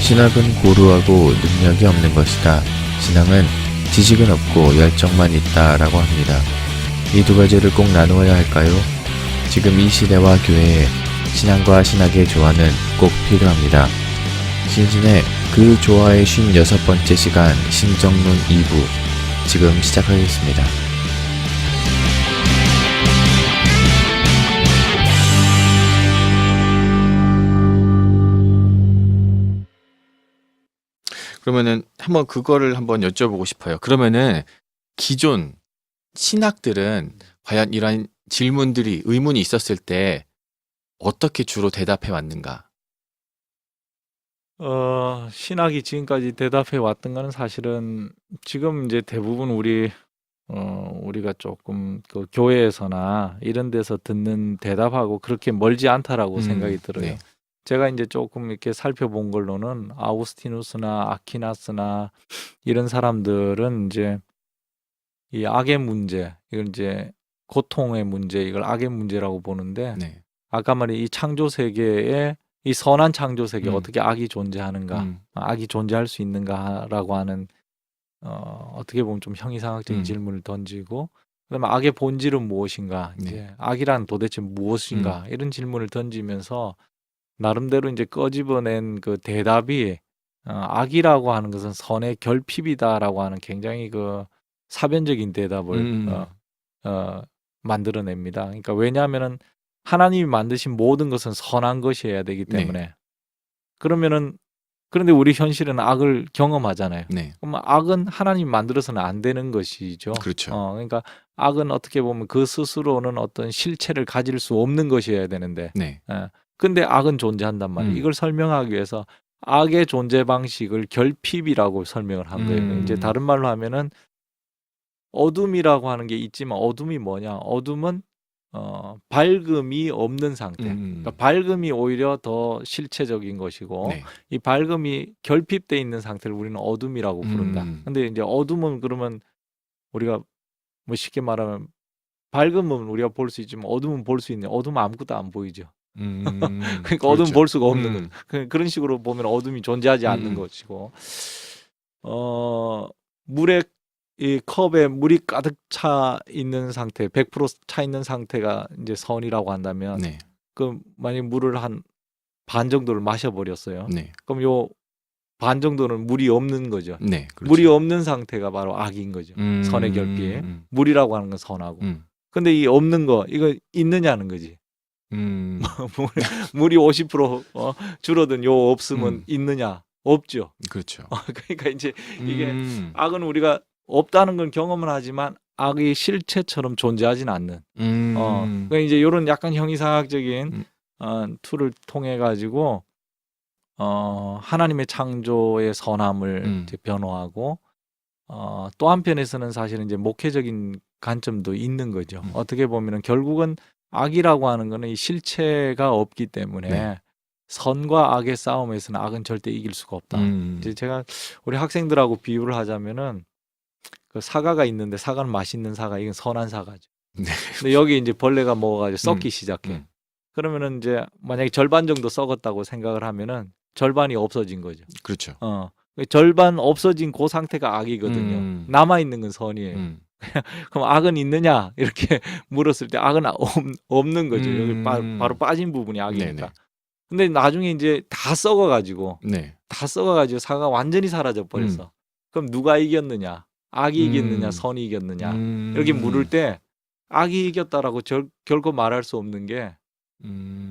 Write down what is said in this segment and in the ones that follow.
신학은 고루하고 능력이 없는 것이다. 신앙은 지식은 없고 열정만 있다라고 합니다. 이 두 가지를 꼭 나누어야 할까요? 지금 이 시대와 교회에 신앙과 신학의 조화는 꼭 필요합니다. 신신의 그 조화의 56번째 시간 신정론 2부 지금 시작하겠습니다. 그러면은 한번 그거를 한번 여쭤보고 싶어요. 그러면은 기존 신학들은 과연 이러한 질문들이 의문이 있었을 때 어떻게 주로 대답해 왔는가? 신학이 지금까지 대답해 왔던 거는 사실은 지금 이제 대부분 우리가 조금 그 교회에서나 이런 데서 듣는 대답하고 그렇게 멀지 않다라고 생각이 들어요. 네. 제가 이제 조금 이렇게 살펴본 걸로는 아우구스티누스나 아퀴나스나 이런 사람들은 이제 이 악의 문제, 이걸 이제 고통의 문제, 이걸 악의 문제라고 보는데 네. 아까 말한 이 창조 세계에 이 선한 창조 세계에 어떻게 악이 존재하는가, 악이 존재할 수 있는가라고 하는 어떻게 보면 좀 형이상학적인 질문을 던지고, 그다음에 악의 본질은 무엇인가, 네. 이제 악이란 도대체 무엇인가 이런 질문을 던지면서 나름대로 이제 꺼집어낸 그 대답이 악이라고 하는 것은 선의 결핍이다라고 하는 굉장히 그 사변적인 대답을 만들어냅니다. 그러니까 왜냐하면은 하나님이 만드신 모든 것은 선한 것이어야 되기 때문에 그러면은 그런데 우리 현실은 악을 경험하잖아요. 네. 그럼 악은 하나님이 만들어서는 안 되는 것이죠. 그렇죠. 그러니까 악은 어떻게 보면 그 스스로는 어떤 실체를 가질 수 없는 것이어야 되는데 네. 근데 악은 존재한단 말이에요. 이걸 설명하기 위해서 악의 존재 방식을 결핍이라고 설명을 한 거예요. 이제 다른 말로 하면은 어둠이라고 하는 게 있지만 어둠이 뭐냐? 어둠은 밝음이 없는 상태. 그러니까 밝음이 오히려 더 실체적인 것이고 네. 이 밝음이 결핍돼 있는 상태를 우리는 어둠이라고 부른다. 근데 이제 어둠은 그러면 우리가 뭐 쉽게 말하면 밝음은 우리가 볼 수 있지만 어둠은 볼 수 있는 어둠은 아무것도 안 보이죠. 그러니까 그렇죠. 어둠은 볼 수가 없는 거죠. 그런 식으로 보면 어둠이 존재하지 않는 것이고 물에 이 컵에 물이 가득 차 있는 상태, 100% 차 있는 상태가 이제 선이라고 한다면 네. 그 만약 물을 한 반 정도를 마셔버렸어요. 네. 그럼 요 반 정도는 물이 없는 거죠. 네. 그렇죠. 물이 없는 상태가 바로 악인 거죠. 선의 결핍. 물이라고 하는 건 선하고. 근데 이 없는 거 이거 있느냐는 거지. 물이 50% 줄어든 요 없으면 있느냐? 없죠. 그렇죠. 그러니까 이제 이게 악은 우리가 없다는 건 경험은 하지만 악이 실체처럼 존재하진 않는. 그러니까 이제 이런 약간 형이상학적인 툴을 통해 가지고 하나님의 창조의 선함을 이제 변호하고 또 한편에서는 사실은 이제 목회적인 관점도 있는 거죠. 어떻게 보면은 결국은 악이라고 하는 거는 이 실체가 없기 때문에 선과 악의 싸움에서는 악은 절대 이길 수가 없다. 이제 제가 우리 학생들하고 비유를 하자면은 그 사과가 있는데 사과는 맛있는 사과, 이건 선한 사과죠. 근데 여기 이제 벌레가 먹어가지고 썩기 시작해. 그러면은 이제 만약에 절반 정도 썩었다고 생각을 하면은 절반이 없어진 거죠. 그렇죠. 절반 없어진 그 상태가 악이거든요. 남아 있는 건 선이에요. 그럼 악은 있느냐 이렇게 물었을 때 악은 없는 거죠. 여기 바로 빠진 부분이 악이니까. 네네. 근데 나중에 이제 다 썩어가지고 네. 사과가 완전히 사라져 버렸어. 그럼 누가 이겼느냐? 악이 이겼느냐? 선이 이겼느냐? 이렇게 물을 때 악이 이겼다라고 결코 말할 수 없는 게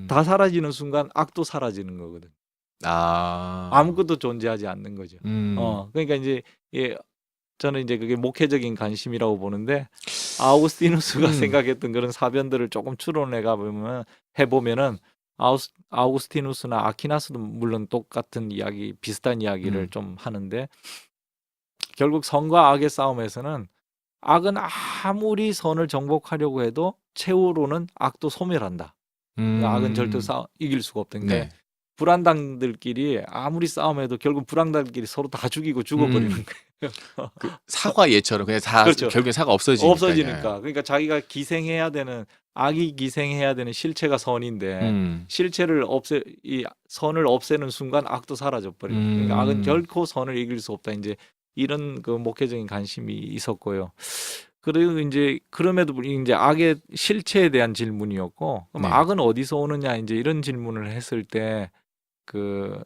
다 사라지는 순간 악도 사라지는 거거든. 아무것도 존재하지 않는 거죠. 그러니까 이제 저는 이제 그게 목회적인 관심이라고 보는데 아우구스티누스가 생각했던 그런 사변들을 조금 추론해 해보면은 아우구스티누스나 아퀴나스도 물론 똑같은 이야기, 비슷한 이야기를 좀 하는데 결국 선과 악의 싸움에서는 악은 아무리 선을 정복하려고 해도 최후로는 악도 소멸한다. 악은 절대 이길 수가 없던 게 불안당들끼리 아무리 싸움해도 결국 불안당들끼리 서로 다 죽이고 죽어버리는 거예요. 그 사과 예처럼 그냥 다 그렇죠. 결국엔 사과 없어지니까. 없어지니까. 그러니까 자기가 기생해야 되는 악이 기생해야 되는 실체가 선인데 실체를 이 선을 없애는 순간 악도 사라져 버려요. 그러니까 악은 결코 선을 이길 수 없다. 이제 이런 그 목회적인 관심이 있었고요. 그리고 이제 그럼에도 불구하고 이제 악의 실체에 대한 질문이었고, 그럼 네. 악은 어디서 오느냐 이제 이런 질문을 했을 때 그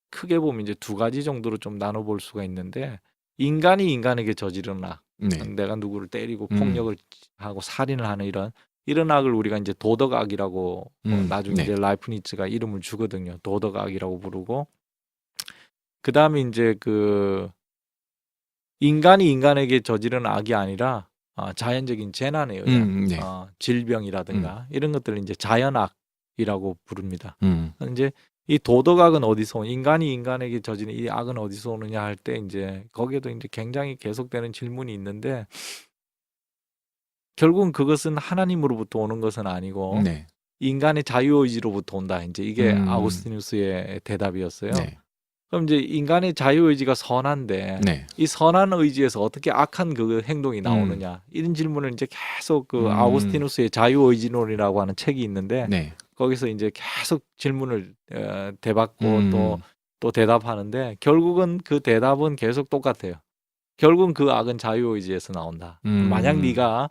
크게 보면 이제 두 가지 정도로 좀 나눠볼 수가 있는데, 인간이 인간에게 저지르는 악, 네. 내가 누구를 때리고 폭력을 하고 살인을 하는 이런 악을 우리가 이제 도덕악이라고 나중에 네. 이제 라이프니츠가 이름을 주거든요. 도덕악이라고 부르고, 그 다음에 이제 그 인간이 인간에게 저지르는 악이 아니라 자연적인 재난에 의한 네. 질병이라든가 이런 것들을 이제 자연악이라고 부릅니다. 음. 이제 이 도덕악은 어디서 인간이 인간에게 저지르는 이 악은 어디서 오느냐 할 때 이제 거기에도 이제 굉장히 계속되는 질문이 있는데, 결국은 그것은 하나님으로부터 오는 것은 아니고 네. 인간의 자유의지로부터 온다. 이제 이게 아우구스티누스의 대답이었어요. 네. 그럼 이제 인간의 자유의지가 선한데 네. 이 선한 의지에서 어떻게 악한 그 행동이 나오느냐 이런 질문을 이제 계속 그 아우구스티누스의 자유의지론이라고 하는 책이 있는데 네. 거기서 이제 계속 질문을 대받고 또 대답하는데 결국은 그 대답은 계속 똑같아요. 결국은 그 악은 자유의지에서 나온다. 만약 네가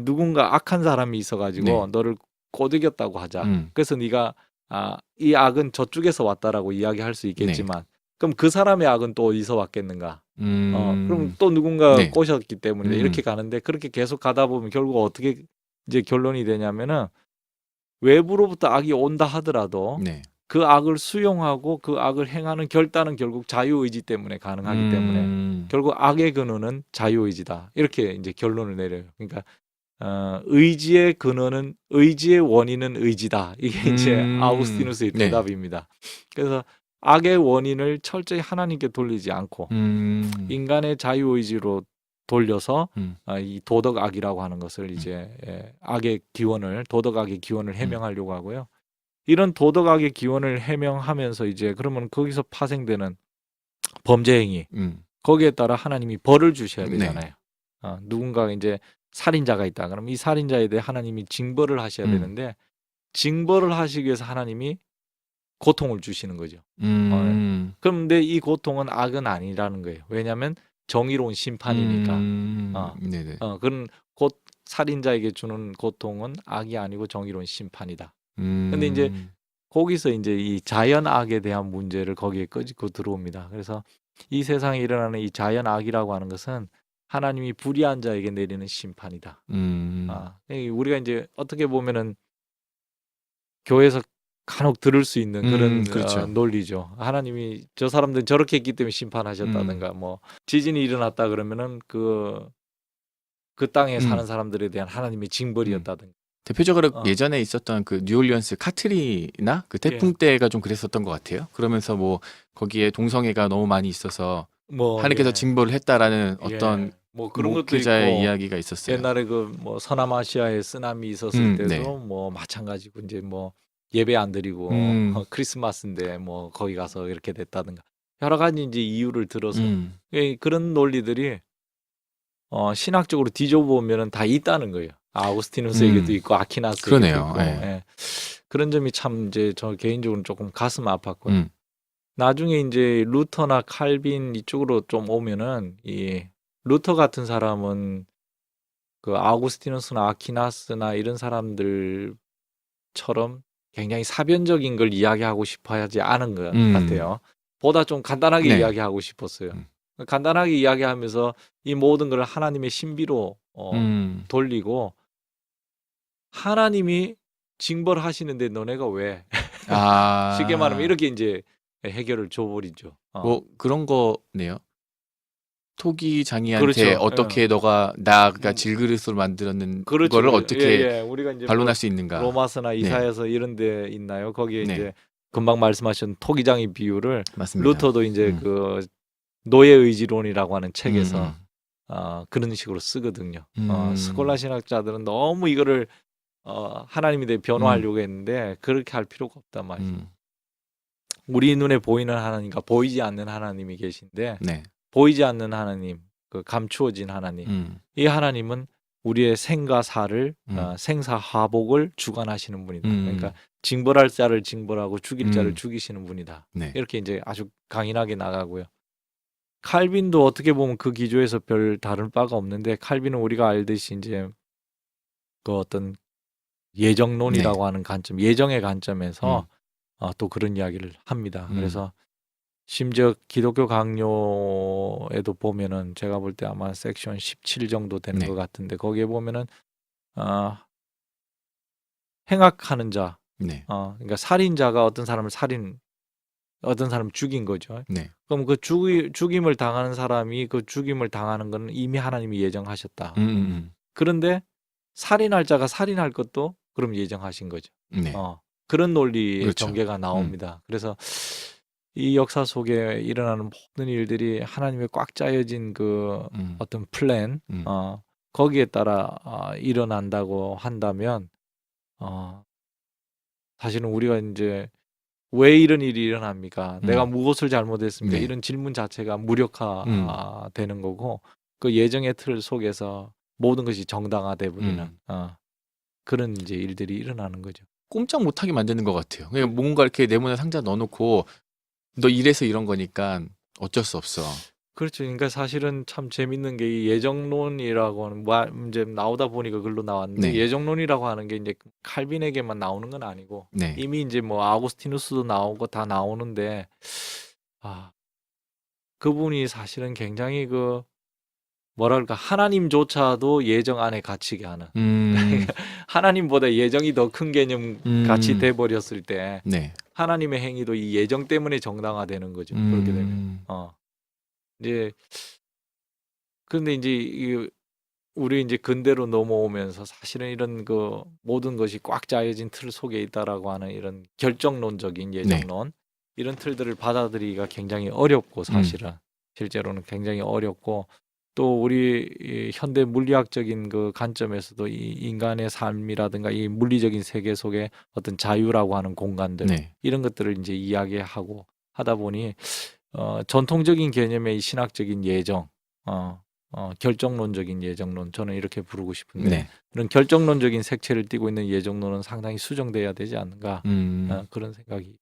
누군가 악한 사람이 있어가지고 네. 너를 꼬드겼다고 하자. 그래서 네가 이 악은 저쪽에서 왔다라고 이야기할 수 있겠지만, 그럼 그 사람의 악은 또 어디서 왔겠는가? 그럼 또 누군가 네. 꼬셨기 때문에 이렇게 가는데, 그렇게 계속 가다 보면 결국 어떻게 이제 결론이 되냐면은 외부로부터 악이 온다 하더라도 네. 그 악을 수용하고 그 악을 행하는 결단은 결국 자유의지 때문에 가능하기 때문에 결국 악의 근원은 자유의지다. 이렇게 이제 결론을 내려요. 그러니까 의지의 근원은 의지의 원인은 의지다. 이게 이제 아우구스티누스의 네. 대답입니다. 그래서 악의 원인을 철저히 하나님께 돌리지 않고 인간의 자유의지로 돌려서 이 도덕악이라고 하는 것을 이제 악의 기원을 도덕악의 기원을 해명하려고 하고요. 이런 도덕악의 기원을 해명하면서 이제 그러면 거기서 파생되는 범죄 행위 거기에 따라 하나님이 벌을 주셔야 되잖아요. 누군가 이제 살인자가 있다. 그럼 이 살인자에 대해 하나님이 징벌을 하셔야 되는데 징벌을 하시기 위해서 하나님이 고통을 주시는 거죠. 그런데 이 고통은 악은 아니라는 거예요. 왜냐하면 정의로운 심판이니까. 그런 살인자에게 주는 고통은 악이 아니고 정의로운 심판이다. 근데 이제 거기서 이제 이 자연악에 대한 문제를 거기에 끄집고 들어옵니다. 그래서 이 세상에 일어나는 이 자연악이라고 하는 것은 하나님이 불의한 자에게 내리는 심판이다. 우리가 이제 어떻게 보면은 교회에서 간혹 들을 수 있는 그런 그렇죠. 논리죠. 하나님이 저 사람들은 저렇게 했기 때문에 심판하셨다든가 뭐 지진이 일어났다 그러면은 그 땅에 사는 사람들에 대한 하나님의 징벌이었다든가. 대표적으로 예전에 있었던 그 뉴올리언스 카트리나 그 태풍 때가 좀 그랬었던 것 같아요. 그러면서 뭐 거기에 동성애가 너무 많이 있어서 뭐 하나님께서 징벌을 했다라는 어떤 뭐 그런 것도 목회자의 있고, 이야기가 있었어요. 옛날에 그 뭐 서남아시아에 쓰나미 있었을 때도 네. 뭐 마찬가지고 이제 뭐 예배 안 드리고 크리스마스인데 뭐 거기 가서 이렇게 됐다든가 여러 가지 이제 이유를 들어서 그런 논리들이 신학적으로 뒤져보면은 다 있다는 거예요. 아우구스티누스에게도 있고 아퀴나스에게도 그러네요. 있고. 네. 예. 그런 점이 참 이제 저 개인적으로는 조금 가슴 아팠고요. 나중에 이제 루터나 칼빈 이쪽으로 좀 오면은 이 루터 같은 사람은 그 아우구스티누스나 아퀴나스나 이런 사람들처럼 굉장히 사변적인 걸 이야기하고 싶어 하지 않은 것 같아요. 보다 좀 간단하게 네. 이야기하고 싶었어요. 간단하게 이야기하면서 이 모든 걸 하나님의 신비로 돌리고 하나님이 징벌하시는데 너네가 왜 쉽게 말하면 이렇게 이제 해결을 줘버리죠. 뭐 그런 거네요. 토기장이한테 그렇죠. 어떻게 너가 나가 질그릇으로 만들었는 그렇죠. 거를 어떻게 우리가 이제 반론할 뭐 수 있는가? 로마서나 이사야서 이런 데 있나요? 거기에 이제 금방 말씀하신 토기장의 비유를 맞습니다. 루터도 이제 그 노예 의지론이라고 하는 책에서 그런 식으로 쓰거든요. 스콜라 신학자들은 너무 이거를 하나님에 대해 변호하려고 했는데 그렇게 할 필요가 없단 말이죠. 우리 눈에 보이는 하나님과 보이지 않는 하나님이 계신데 네. 보이지 않는 하나님, 그 감추어진 하나님, 이 하나님은 우리의 생과 사를 생사화복을 주관하시는 분이다. 그러니까 징벌할 자를 징벌하고 죽일 자를 죽이시는 분이다. 네. 이렇게 이제 아주 강인하게 나가고요. 칼빈도 어떻게 보면 그 기조에서 별 다른 바가 없는데 칼빈은 우리가 알듯이 이제 그 어떤 예정론이라고 하는 관점, 예정의 관점에서 또 그런 이야기를 합니다. 그래서 심지어 기독교 강요에도 보면은 제가 볼 때 아마 섹션 17 정도 되는 네. 것 같은데 거기에 보면은 행악하는 자, 네. 그러니까 살인자가 어떤 사람을 죽인 거죠. 네. 그럼 그 죽임을 당하는 사람이 그 죽임을 당하는 건 이미 하나님이 예정하셨다. 그런데 살인할 자가 살인할 것도 그럼 예정하신 거죠. 네. 그런 논리의 그렇죠. 전개가 나옵니다. 그래서 이 역사 속에 일어나는 모든 일들이 하나님의 꽉 짜여진 그 어떤 플랜, 거기에 따라 일어난다고 한다면, 사실은 우리가 이제 왜 이런 일이 일어납니까? 내가 무엇을 잘못했습니까? 네. 이런 질문 자체가 무력화되는 거고, 그 예정의 틀 속에서 모든 것이 정당화돼 버리는 그런 이제 일들이 일어나는 거죠. 꼼짝 못하게 만드는 것 같아요. 그냥 뭔가 이렇게 네모난 상자 넣어놓고 너 이래서 이런 거니까 어쩔 수 없어. 그렇죠. 그러니까 사실은 참 재밌는 게 이 예정론이라고 하는 이제 나오다 보니까 글로 나왔는데 네. 예정론이라고 하는 게 이제 칼빈에게만 나오는 건 아니고 네. 이미 이제 뭐 아우구스티누스도 나오고 다 나오는데 그분이 사실은 굉장히 그 뭐랄까 하나님조차도 예정 안에 갇히게 하는 하나님보다 예정이 더 큰 개념 같이 돼 버렸을 때 네. 하나님의 행위도 이 예정 때문에 정당화되는 거죠. 그렇게 되면 이제 근데 이제 우리 이제 근대로 넘어오면서 사실은 이런 그 모든 것이 꽉 짜여진 틀 속에 있다라고 하는 이런 결정론적인 예정론 이런 틀들을 받아들이기가 굉장히 어렵고 사실은 실제로는 굉장히 어렵고 또 우리 이 현대 물리학적인 그 관점에서도 이 인간의 삶이라든가 이 물리적인 세계 속에 어떤 자유라고 하는 공간들 이런 것들을 이제 이야기하고 하다 보니 전통적인 개념의 이 신학적인 예정, 결정론적인 예정론 저는 이렇게 부르고 싶은데 그런 결정론적인 색채를 띠고 있는 예정론은 상당히 수정돼야 되지 않는가 그런 생각이.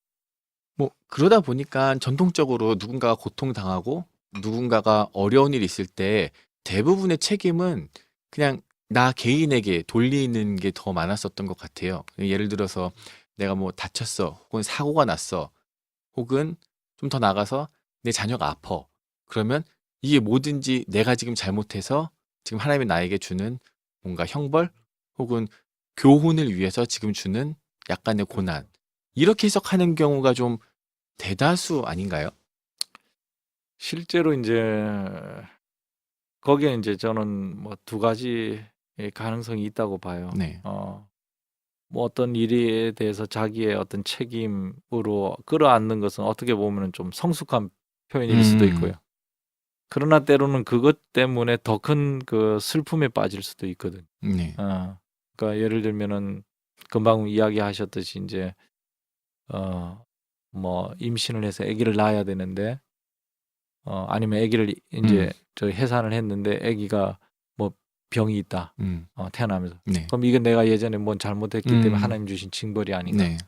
뭐 그러다 보니까 전통적으로 누군가가 고통당하고 누군가가 어려운 일이 있을 때 대부분의 책임은 그냥 나 개인에게 돌리는 게 더 많았었던 것 같아요. 예를 들어서 내가 뭐 다쳤어, 혹은 사고가 났어, 혹은 좀 더 나가서 내 자녀가 아파. 그러면 이게 뭐든지 내가 지금 잘못해서 지금 하나님이 나에게 주는 뭔가 형벌 혹은 교훈을 위해서 지금 주는 약간의 고난, 이렇게 해석하는 경우가 좀 대다수 아닌가요? 실제로 이제 거기에 이제 저는 뭐 두 가지 가능성이 있다고 봐요. 네. 뭐 어떤 일에 대해서 자기의 어떤 책임으로 끌어안는 것은 어떻게 보면은 좀 성숙한 표현일 수도 있고요. 그러나 때로는 그것 때문에 더 큰 그 슬픔에 빠질 수도 있거든. 네. 그러니까 예를 들면은 금방 이야기하셨듯이 이제 뭐 임신을 해서 아기를 낳아야 되는데 아니면 아기를 이제 저 해산을 했는데 아기가 뭐 병이 있다. 태어나면서. 네. 그럼 이게 내가 예전에 뭔 잘못했기 때문에 하나님 주신 징벌이 아닌가. 네.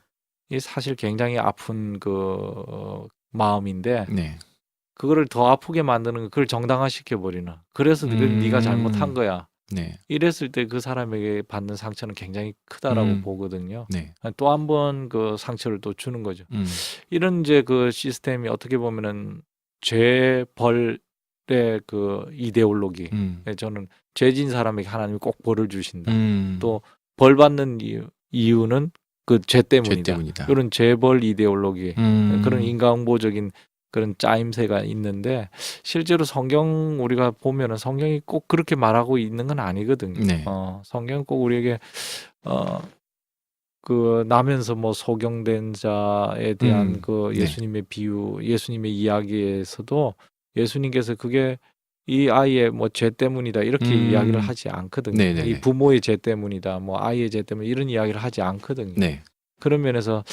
이게 사실 굉장히 아픈 그 마음인데 네. 그거를 더 아프게 만드는 그걸 정당화시켜 버리는. 그래서 그걸 네가 잘못한 거야. 네. 이랬을 때 그 사람에게 받는 상처는 굉장히 크다라고 보거든요. 네. 또 한 번 그 상처를 또 주는 거죠. 이런 이제 그 시스템이 어떻게 보면은 죄벌의 그 이데올로기. 저는 죄진 사람에게 하나님이 꼭 벌을 주신다. 또 벌 받는 이유는 그 죄 때문이다. 이런 죄벌 이데올로기. 그런 인과응보적인 그런 짜임새가 있는데 실제로 성경 우리가 보면은 성경이 꼭 그렇게 말하고 있는 건 아니거든요. 네. 성경은 꼭 우리에게 그 나면서 뭐 소경된 자에 대한 그 예수님의 비유, 예수님의 이야기에서도 예수님께서 그게 이 아이의 뭐 죄 때문이다 이렇게 이야기를 하지 않거든요. 네네네. 이 부모의 죄 때문이다, 뭐 아이의 죄 때문에 이런 이야기를 하지 않거든요. 네. 그런 면에서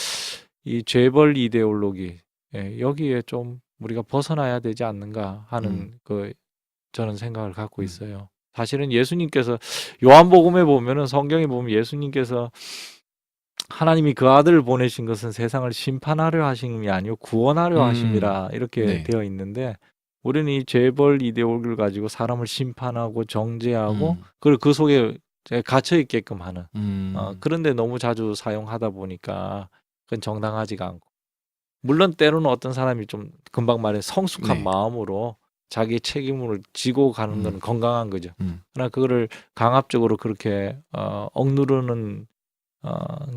이 죄벌 이데올로기 예, 여기에 좀 우리가 벗어나야 되지 않는가 하는 저는 생각을 갖고 있어요. 사실은 예수님께서 요한복음에 보면은 성경에 보면 예수님께서 하나님이 그 아들을 보내신 것은 세상을 심판하려 하심이 아니요 구원하려 하심이라 이렇게 네. 되어 있는데 우리는 이 죄벌 이데올기를 가지고 사람을 심판하고 정죄하고 그리고 그 속에 갇혀 있게끔 하는 그런데 너무 자주 사용하다 보니까 그건 정당하지가 않고 물론 때로는 어떤 사람이 좀 금방 말해 성숙한 네. 마음으로 자기 책임을 지고 가는 건 건강한 거죠. 그러나 그거를 강압적으로 그렇게 억누르는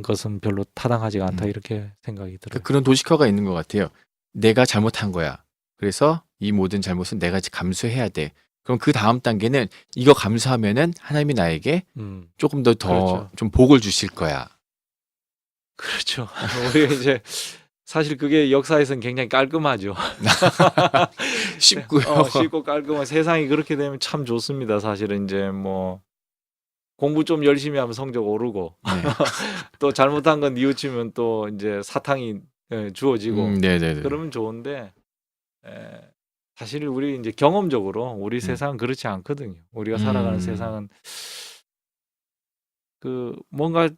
것은 별로 타당하지가 않다 이렇게 생각이 들어요. 그런 도식화가 있는 것 같아요. 내가 잘못한 거야. 그래서 이 모든 잘못은 내가 감수해야 돼. 그럼 그 다음 단계는 이거 감수하면은 하나님이 나에게 조금 더 그렇죠. 좀 복을 주실 거야. 그렇죠. 우리가 이제 사실 그게 역사에서는 굉장히 깔끔하죠. 쉽고요. 쉽고 깔끔한 세상이 그렇게 되면 참 좋습니다. 사실은 이제 뭐 공부 좀 열심히 하면 성적 오르고 네. 또 잘못한 건 뉘우치면 또 이제 사탕이 주어지고 네네네. 그러면 좋은데 사실 우리 이제 경험적으로 우리 세상은 그렇지 않거든요. 우리가 살아가는 세상은 그 뭔가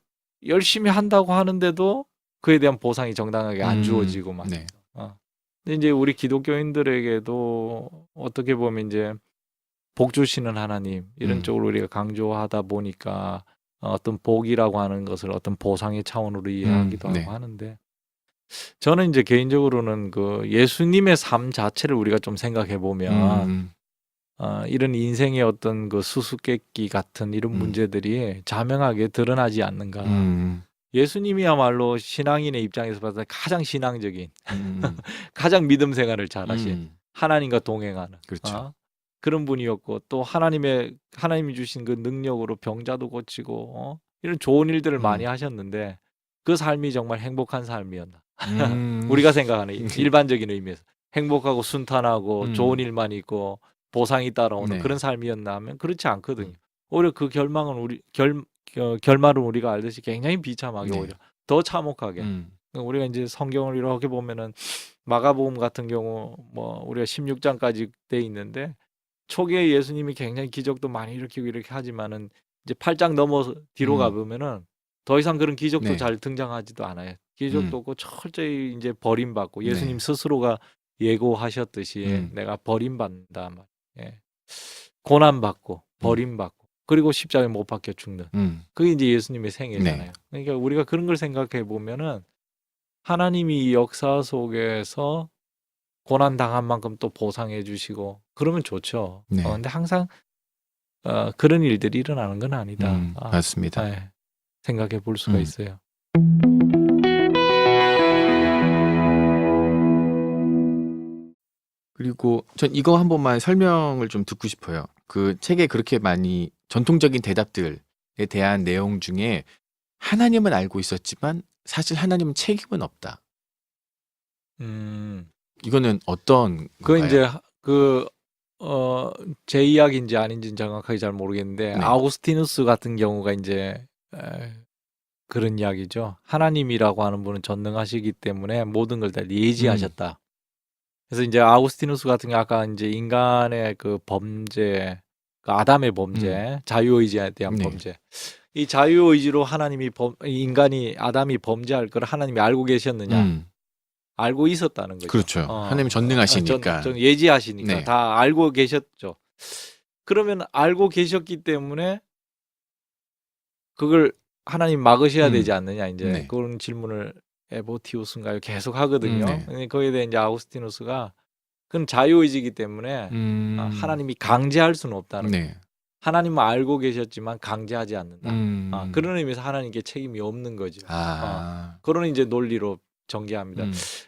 열심히 한다고 하는데도 그에 대한 보상이 정당하게 안 주어지고 막. 네. 근데 이제 우리 기독교인들에게도 어떻게 보면 이제 복 주시는 하나님 이런 쪽으로 우리가 강조하다 보니까 어떤 복이라고 하는 것을 어떤 보상의 차원으로 이해하기도 하고 네. 하는데 저는 이제 개인적으로는 그 예수님의 삶 자체를 우리가 좀 생각해 보면 이런 인생의 어떤 그 수수께끼 같은 이런 문제들이 자명하게 드러나지 않는가. 예수님이야말로 신앙인의 입장에서 봤을 때 가장 신앙적인, 가장 믿음 생활을 잘하신 하나님과 동행하는 그렇죠. 그런 분이었고 또 하나님이 주신 그 능력으로 병자도 고치고 이런 좋은 일들을 많이 하셨는데 그 삶이 정말 행복한 삶이었나. 우리가 생각하는 일반적인 의미에서 행복하고 순탄하고 좋은 일만 있고 보상이 따라오는 네. 그런 삶이었나 하면 그렇지 않거든요. 오히려 그 결말은 결말은 우리가 알듯이 굉장히 비참하게 네. 오히려 더 참혹하게. 우리가 이제 성경을 이렇게 보면은 마가복음 같은 경우 뭐 우리가 16장까지 돼 있는데 초기에 예수님이 굉장히 기적도 많이 일으키고 이렇게 하지만은 이제 8장 넘어 뒤로 가보면은 더 이상 그런 기적도 네. 잘 등장하지도 않아요. 기적도 없고 철저히 이제 버림받고 네. 예수님 스스로가 예고하셨듯이 내가 버림받는다. 고난받고 버림받고 그리고 십자가에 못 박혀 죽는 그게 이제 예수님의 생애잖아요. 네. 그러니까 우리가 그런 걸 생각해 보면은 하나님이 이 역사 속에서 고난 당한 만큼 또 보상해 주시고 그러면 좋죠. 네. 근데 항상 그런 일들이 일어나는 건 아니다. 맞습니다. 네, 생각해 볼 수가 있어요. 그리고 전 이거 한 번만 설명을 좀 듣고 싶어요. 그 책에 그렇게 많이 전통적인 대답들에 대한 내용 중에 하나님은 알고 있었지만 사실 하나님은 책임은 없다. 이거는 어떤 그 건가요? 이제 제 이야기인지 아닌지는 정확하게 잘 모르겠는데 네. 아우구스티누스 같은 경우가 이제 그런 이야기죠. 하나님이라고 하는 분은 전능하시기 때문에 모든 걸 다 예지하셨다. 그래서 이제 아우구스티누스 같은 경우 아까 이제 인간의 그 범죄, 그 아담의 범죄, 자유의지에 대한 네. 범죄. 이 자유의지로 아담이 범죄할 걸 하나님이 알고 계셨느냐? 알고 있었다는 거죠. 그렇죠. 하나님이 전능하시니까. 예지하시니까 네. 다 알고 계셨죠. 그러면 알고 계셨기 때문에 그걸 하나님 막으셔야 되지 않느냐 이제 네. 그런 질문을 에보티우스인가요? 계속 하거든요. 네. 거기에 대해 이제 아우구스티누스가 그건 자유의지이기 때문에 하나님이 강제할 수는 없다는 거예요. 네. 하나님은 알고 계셨지만 강제하지 않는다. 그런 의미에서 하나님께 책임이 없는 거죠. 그런 이제 논리로 전개합니다.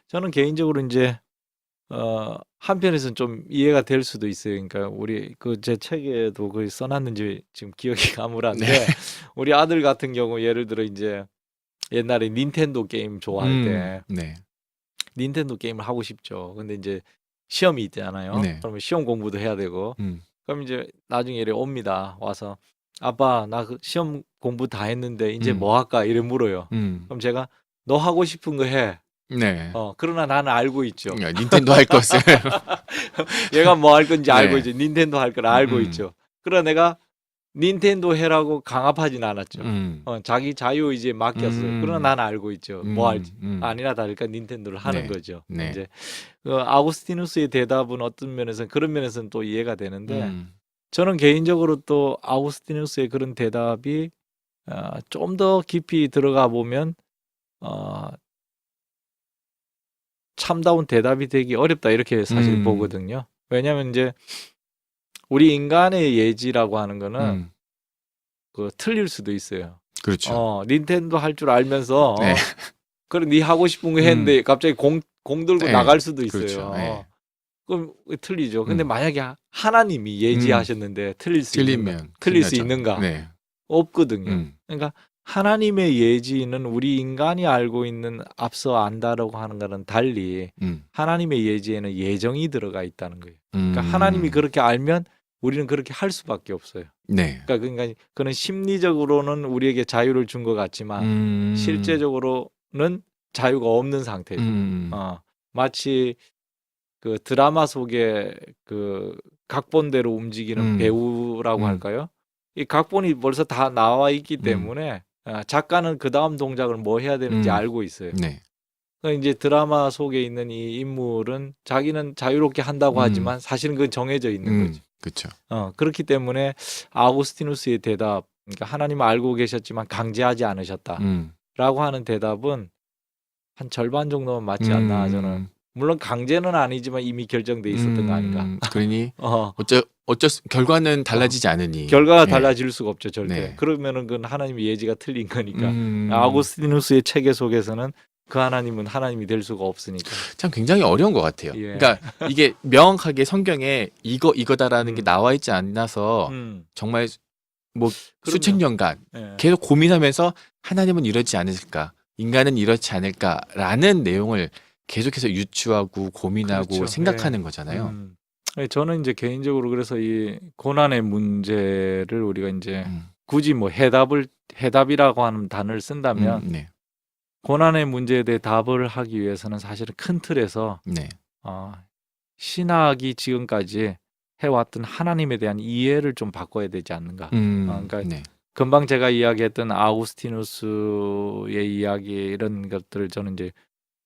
저는 개인적으로 이제 한편에서는 좀 이해가 될 수도 있어요. 그러니까 우리 그 제 책에도 그 써놨는지 지금 기억이 가물한데 네. 우리 아들 같은 경우 예를 들어 이제 옛날에 닌텐도 게임 좋아할 때 네. 닌텐도 게임을 하고 싶죠. 근데 이제 시험이 있잖아요. 네. 그러면 시험 공부도 해야 되고 그럼 이제 나중에 이래 옵니다. 와서 아빠 나 그 시험 공부 다 했는데 이제 뭐 할까 이래 물어요. 그럼 제가 너 하고 싶은 거 해. 네. 그러나 나는 알고 있죠. 닌텐도 할 것을. 얘가 뭐 할 건지 알고 네. 있죠. 닌텐도 할 걸 알고 음. 있죠. 그러나 내가 닌텐도 해라고 강압하진 않았죠. 음. 자기 자유의지에 맡겼어요. 그러나 나는 알고 있죠. 뭐 할지. 음. 아니나 다를까 닌텐도를 하는 네. 거죠. 네. 이제 아우구스티누스의 대답은 어떤 면에서는 그런 면에서는 또 이해가 되는데 저는 개인적으로 또 아우구스티누스의 그런 대답이 좀 더 깊이 들어가 보면 참다운 대답이 되기 어렵다 이렇게 사실 보거든요. 왜냐하면 이제 우리 인간의 예지라고 하는 거는 틀릴 수도 있어요. 그렇죠. 닌텐도 할 줄 알면서 네. 그래 네 하고 싶은 거 했는데 갑자기 공 들고 네. 나갈 수도 있어요. 그렇죠. 네. 그럼 틀리죠. 근데 만약에 하나님이 예지하셨는데 틀릴 수 있는가? 네. 없거든요. 그러니까 하나님의 예지는 우리 인간이 알고 있는 앞서 안다라고 하는 거는 달리 하나님의 예지에는 예정이 들어가 있다는 거예요. 그러니까 하나님이 그렇게 알면 우리는 그렇게 할 수밖에 없어요. 네. 그러니까 그는 심리적으로는 우리에게 자유를 준 것 같지만 실제적으로는 자유가 없는 상태죠. 마치 그 드라마 속에 그 각본대로 움직이는 배우라고 할까요? 이 각본이 벌써 다 나와 있기 때문에 작가는 그 다음 동작을 뭐 해야 되는지 알고 있어요. 네. 그러니까 이제 드라마 속에 있는 이 인물은 자기는 자유롭게 한다고 하지만 사실은 그건 정해져 있는 거죠. 그렇죠. 그렇기 때문에 아우구스티누스의 대답, 그러니까 하나님은 알고 계셨지만 강제하지 않으셨다라고 하는 대답은 한 절반 정도는 맞지 않나 저는. 물론 강제는 아니지만 이미 결정돼 있었던 거 아닌가. 그러니 결과는 달라지지 않으니 결과가 달라질 수가 없죠 절대. 네. 그러면은 그건 하나님의 예지가 틀린 거니까. 아우구스티누스의 체계 속에서는 그 하나님은 하나님이 될 수가 없으니까. 참 굉장히 어려운 것 같아요. 예. 그러니까 이게 명확하게 성경에 이거다라는 게 나와 있지 않아서 정말 뭐 수천 년간 계속 고민하면서 하나님은 이러지 않을까, 인간은 이렇지 않을까라는 내용을 계속해서 유추하고 고민하고 그렇죠. 생각하는 거잖아요. 저는 이제 개인적으로 그래서 이 고난의 문제를 우리가 이제 굳이 뭐 해답이라고 하는 단어를 쓴다면 네. 고난의 문제에 대해 답을 하기 위해서는 사실은 큰 틀에서 네. 신학이 지금까지 해왔던 하나님에 대한 이해를 좀 바꿔야 되지 않는가. 그러니까 네. 금방 제가 이야기했던 아우구스티누스의 이야기 이런 것들을 저는 이제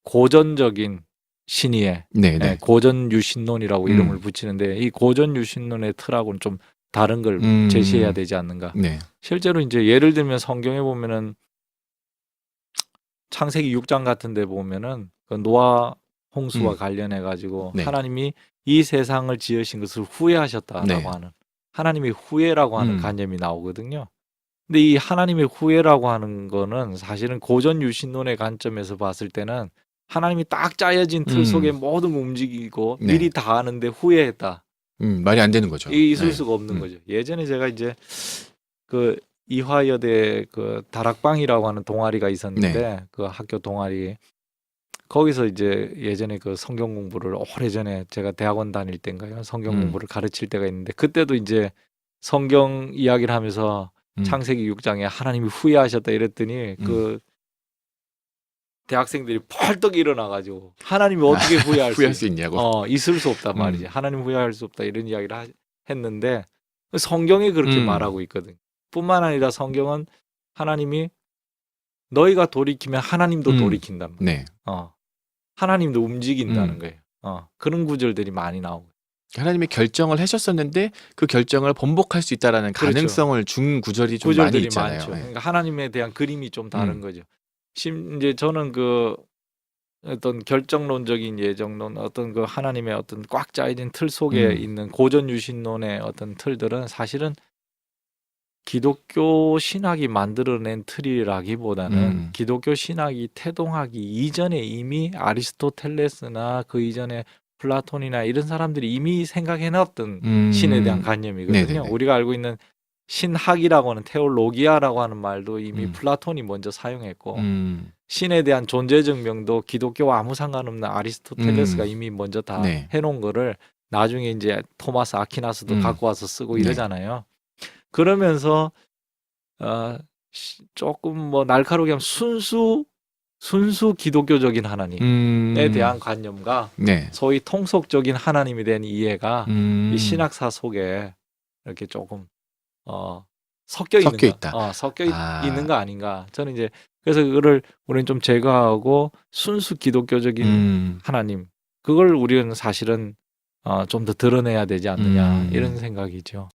고전적인 신의의 네. 고전 유신론이라고 이름을 붙이는데 이 고전 유신론의 틀하고는 좀 다른 걸 제시해야 되지 않는가. 네. 실제로 이제 예를 들면 성경에 보면은 창세기 6장 같은 데 보면은 그 노아 홍수와 관련해 가지고 네. 하나님이 이 세상을 지으신 것을 후회하셨다라고 네. 하는 하나님의 후회라고 하는 관념이 나오거든요. 근데 이 하나님의 후회라고 하는 거는 사실은 고전 유신론의 관점에서 봤을 때는 하나님이 딱 짜여진 틀 속에 모든 걸 움직이고 네. 미리 다 아는데 후회했다. 말이 안 되는 거죠. 있을 수가 없는 거죠. 예전에 제가 이제 그 이화여대 그 다락방이라고 하는 동아리가 있었는데 그 학교 동아리 거기서 이제 예전에 그 성경 공부를 오래전에 제가 대학원 다닐 때인가요? 성경 공부를 가르칠 때가 있는데 그때도 이제 성경 이야기를 하면서 창세기 6장에 하나님이 후회하셨다 이랬더니 그 대학생들이 펄떡 일어나가지고 하나님이 어떻게 후회할 수 있냐고. 있을 수 없단 말이지. 하나님 후회할 수 없다 이런 이야기를 했는데 성경이 그렇게 말하고 있거든. 뿐만 아니라 성경은 하나님이 너희가 돌이키면 하나님도 돌이킨단 말이야. 네. 하나님도 움직인다는 거예요. 그런 구절들이 많이 나오고. 하나님이 결정을 하셨었는데 그 결정을 번복할 수 있다라는 가능성을 준 구절이 좀 많이 있잖아요. 많죠. 그러니까 하나님에 대한 그림이 좀 다른 거죠. 이제 저는 그 어떤 결정론적인 예정론, 어떤 그 하나님의 어떤 꽉 짜여진 틀 속에 있는 고전 유신론의 어떤 틀들은 사실은 기독교 신학이 만들어낸 틀이라기보다는 기독교 신학이 태동하기 이전에 이미 아리스토텔레스나 그 이전에 플라톤이나 이런 사람들이 이미 생각해놨던 신에 대한 관념이거든요. 네네네. 우리가 알고 있는 신학이라고 하는 테올로기아라고 하는 말도 이미 플라톤이 먼저 사용했고 신에 대한 존재 증명도 기독교와 아무 상관없는 아리스토텔레스가 이미 먼저 다 해놓은 거를 나중에 이제 토마스 아퀴나스도 갖고 와서 쓰고 이러잖아요. 그러면서 조금 뭐 날카롭게 하면 순수 기독교적인 하나님에 대한 관념과 네. 소위 통속적인 하나님에 대한 이해가 이 신학사 속에 이렇게 조금 섞여 있다. 있는 거 아닌가. 저는 이제 그래서 그거를 우리는 좀 제거하고 순수 기독교적인 하나님 그걸 우리는 사실은 좀 더 드러내야 되지 않느냐 이런 생각이죠.